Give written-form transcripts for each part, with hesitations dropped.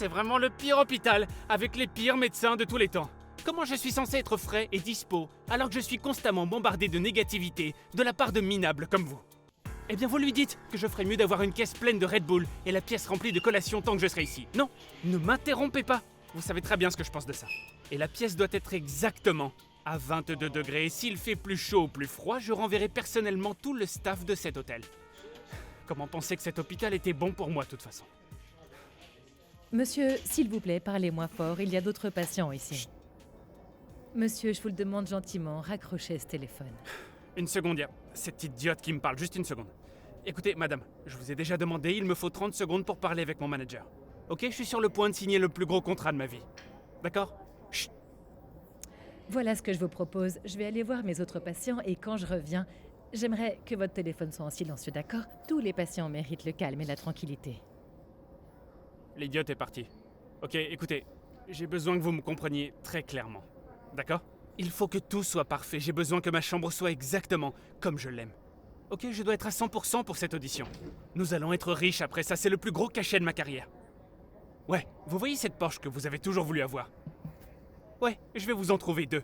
C'est vraiment le pire hôpital, avec les pires médecins de tous les temps. Comment je suis censé être frais et dispo, alors que je suis constamment bombardé de négativité de la part de minables comme vous? Eh bien vous lui dites que je ferais mieux d'avoir une caisse pleine de Red Bull et la pièce remplie de collations tant que je serai ici. Non, ne m'interrompez pas. Vous savez très bien ce que je pense de ça. Et la pièce doit être exactement à 22 degrés. Et s'il fait plus chaud ou plus froid, je renverrai personnellement tout le staff de cet hôtel. Comment penser que cet hôpital était bon pour moi de toute façon? Monsieur, s'il vous plaît, parlez moins fort, il y a d'autres patients ici. Chut. Monsieur, je vous le demande gentiment, raccrochez ce téléphone. Une seconde, y'a cette idiote qui me parle, juste une seconde. Écoutez, madame, je vous ai déjà demandé, il me faut 30 secondes pour parler avec mon manager. Ok, je suis sur le point de signer le plus gros contrat de ma vie. D'accord? Chut. Voilà ce que je vous propose, je vais aller voir mes autres patients et quand je reviens, j'aimerais que votre téléphone soit en silencieux, d'accord? Tous les patients méritent le calme et la tranquillité. L'idiote est parti. Ok, écoutez, j'ai besoin que vous me compreniez très clairement. D'accord? Il faut que tout soit parfait, j'ai besoin que ma chambre soit exactement comme je l'aime. Ok, je dois être à 100% pour cette audition. Nous allons être riches après ça, c'est le plus gros cachet de ma carrière. Ouais, vous voyez cette Porsche que vous avez toujours voulu avoir? Ouais, je vais vous en trouver 2.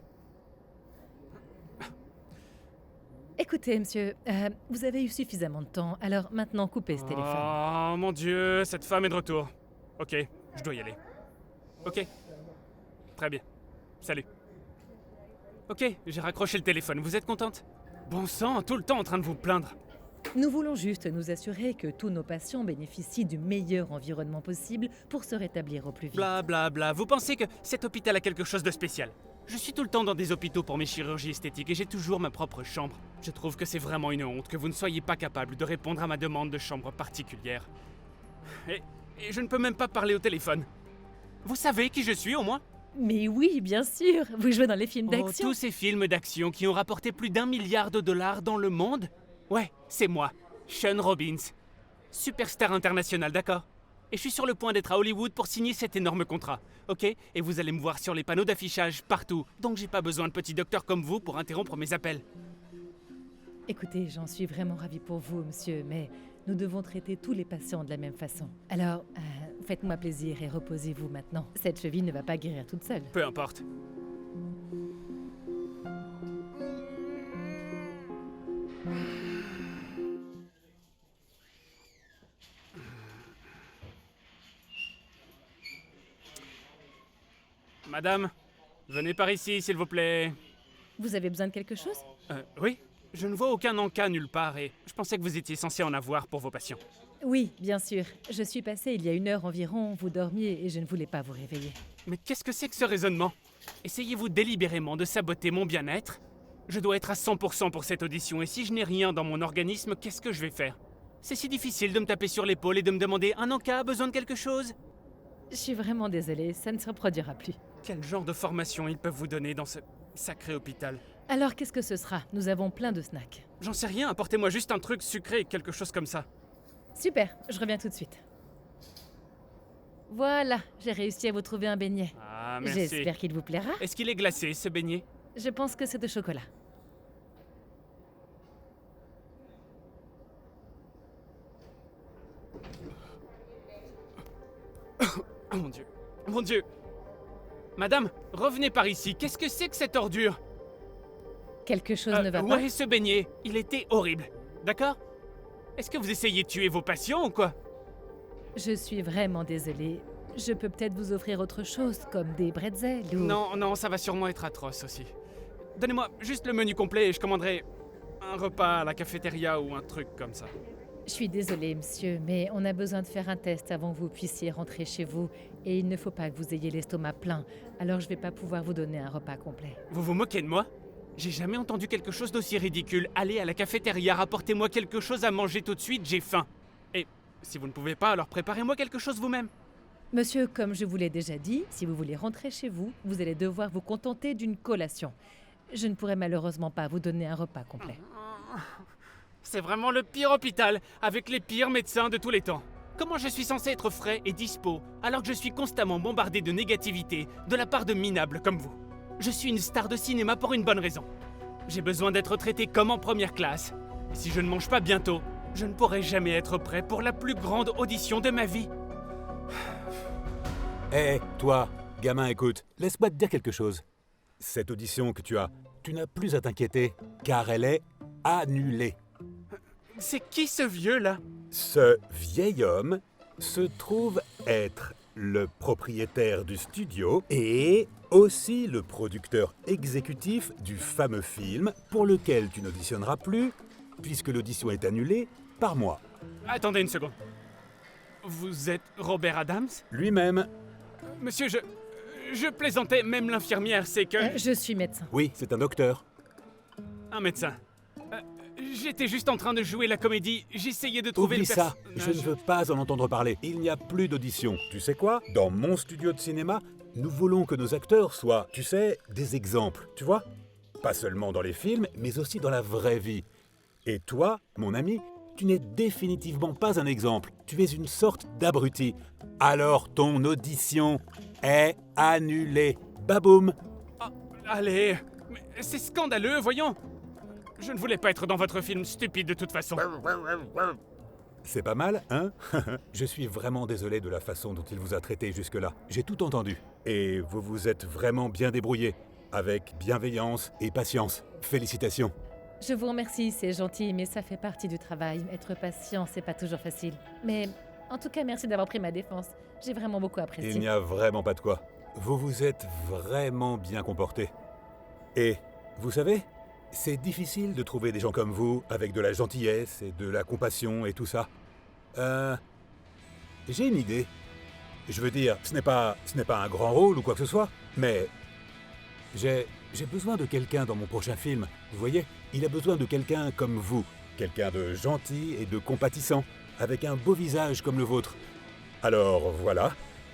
Écoutez, monsieur, vous avez eu suffisamment de temps, alors maintenant coupez ce téléphone. Oh mon Dieu, cette femme est de retour. Ok, je dois y aller. Ok. Très bien. Salut. Ok, j'ai raccroché le téléphone, vous êtes contente? Bon sang, tout le temps en train de vous plaindre. Nous voulons juste nous assurer que tous nos patients bénéficient du meilleur environnement possible pour se rétablir au plus vite. Bla bla bla, vous pensez que cet hôpital a quelque chose de spécial? Je suis tout le temps dans des hôpitaux pour mes chirurgies esthétiques et j'ai toujours ma propre chambre. Je trouve que c'est vraiment une honte que vous ne soyez pas capable de répondre à ma demande de chambre particulière. Et je ne peux même pas parler au téléphone. Vous savez qui je suis au moins? Mais oui, bien sûr, vous jouez dans les films Oh, d'action. tous ces films d'action qui ont rapporté plus d'1 milliard de dollars dans le monde? Ouais, c'est moi, Sean Robbins. Superstar international, d'accord? Et je suis sur le point d'être à Hollywood pour signer cet énorme contrat, ok? Et vous allez me voir sur les panneaux d'affichage partout, donc j'ai pas besoin de petits docteurs comme vous pour interrompre mes appels. Écoutez, j'en suis vraiment ravie pour vous, monsieur, mais nous devons traiter tous les patients de la même façon. Alors, faites-moi plaisir et reposez-vous maintenant. Cette cheville ne va pas guérir toute seule. Peu importe. Madame, venez par ici, s'il vous plaît. Vous avez besoin de quelque chose? Oui? Je ne vois aucun en-cas nulle part et je pensais que vous étiez censé en avoir pour vos patients. Oui, bien sûr. Je suis passée il y a 1 heure environ, vous dormiez et je ne voulais pas vous réveiller. Mais qu'est-ce que c'est que ce raisonnement? Essayez-vous délibérément de saboter mon bien-être? Je dois être à 100% pour cette audition et si je n'ai rien dans mon organisme, qu'est-ce que je vais faire? C'est si difficile de me taper sur l'épaule et de me demander un en-cas a besoin de quelque chose? Je suis vraiment désolée, ça ne se reproduira plus. Quel genre de formation ils peuvent vous donner dans ce sacré hôpital? Alors qu'est-ce que ce sera? Nous avons plein de snacks. J'en sais rien, apportez-moi juste un truc sucré, quelque chose comme ça. Super, je reviens tout de suite. Voilà, j'ai réussi à vous trouver un beignet. Ah, merci. J'espère qu'il vous plaira. Est-ce qu'il est glacé, ce beignet? Je pense que c'est de chocolat. Oh mon Dieu. Mon Dieu. Madame, revenez par ici. Qu'est-ce que c'est que cette ordure? Quelque chose ne va pas? Ouais, ce beignet. Il était horrible. D'accord? Est-ce que vous essayez de tuer vos patients ou quoi? Je suis vraiment désolée. Je peux peut-être vous offrir autre chose, comme des bretzels ou... Non, non, ça va sûrement être atroce aussi. Donnez-moi juste le menu complet et je commanderai un repas à la cafétéria ou un truc comme ça. Je suis désolée, monsieur, mais on a besoin de faire un test avant que vous puissiez rentrer chez vous. Et il ne faut pas que vous ayez l'estomac plein. Alors je vais pas pouvoir vous donner un repas complet. Vous vous moquez de moi? J'ai jamais entendu quelque chose d'aussi ridicule. Allez à la cafétéria, rapportez-moi quelque chose à manger tout de suite, j'ai faim. Et si vous ne pouvez pas, alors préparez-moi quelque chose vous-même. Monsieur, comme je vous l'ai déjà dit, si vous voulez rentrer chez vous, vous allez devoir vous contenter d'une collation. Je ne pourrai malheureusement pas vous donner un repas complet. C'est vraiment le pire hôpital, avec les pires médecins de tous les temps. Comment je suis censé être frais et dispo, alors que je suis constamment bombardé de négativité de la part de minables comme vous? Je suis une star de cinéma pour une bonne raison. J'ai besoin d'être traité comme en première classe. Et si je ne mange pas bientôt, je ne pourrai jamais être prêt pour la plus grande audition de ma vie. Hé, toi, gamin, écoute, laisse-moi te dire quelque chose. Cette audition que tu n'as plus à t'inquiéter, car elle est annulée. C'est qui ce vieux-là? Ce vieil homme se trouve être le propriétaire du studio et aussi le producteur exécutif du fameux film pour lequel tu n'auditionneras plus, puisque l'audition est annulée, par moi. Attendez une seconde. Vous êtes Robert Adams? Lui-même. Monsieur, je plaisantais, même l'infirmière, c'est que... Je suis médecin. Oui, c'est un docteur. Un médecin. J'étais juste en train de jouer la comédie, j'essayais de trouver Oublie le ça, personnage. je ne veux pas en entendre parler. Il n'y a plus d'audition. Tu sais quoi? Dans mon studio de cinéma, nous voulons que nos acteurs soient, tu sais, des exemples, tu vois? Pas seulement dans les films, mais aussi dans la vraie vie. Et toi, mon ami, tu n'es définitivement pas un exemple. Tu es une sorte d'abruti. Alors ton audition est annulée. Baboum! Ah, allez, mais c'est scandaleux, voyons. Je ne voulais pas être dans votre film stupide de toute façon. C'est pas mal, hein? Je suis vraiment désolé de la façon dont il vous a traité jusque-là. J'ai tout entendu. Et vous vous êtes vraiment bien débrouillé. Avec bienveillance et patience. Félicitations. Je vous remercie, c'est gentil, mais ça fait partie du travail. Être patient, c'est pas toujours facile. Mais en tout cas, merci d'avoir pris ma défense. J'ai vraiment beaucoup apprécié. Il n'y a vraiment pas de quoi. Vous vous êtes vraiment bien comporté. Et, vous savez, c'est difficile de trouver des gens comme vous, avec de la gentillesse et de la compassion et tout ça. J'ai une idée. Je veux dire, ce n'est pas un grand rôle ou quoi que ce soit, mais j'ai besoin de quelqu'un dans mon prochain film. Vous voyez, il a besoin de quelqu'un comme vous. Quelqu'un de gentil et de compatissant, avec un beau visage comme le vôtre. Alors voilà,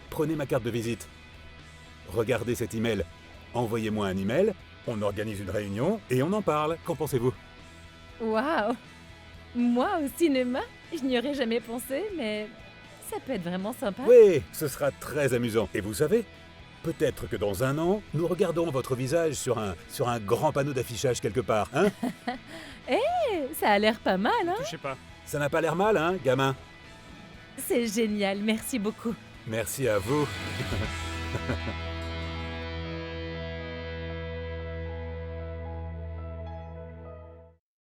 prenez ma carte de visite. Regardez cet email. Envoyez-moi un email, on organise une réunion et on en parle. Qu'en pensez-vous? Waouh! Moi au cinéma? Je n'y aurais jamais pensé, mais ça peut être vraiment sympa. Oui, ce sera très amusant. Et vous savez, peut-être que dans un an, nous regarderons votre visage sur un grand panneau d'affichage quelque part, hein? Ça a l'air pas mal, hein? Je sais pas. Ça n'a pas l'air mal, hein, gamin? C'est génial, merci beaucoup. Merci à vous.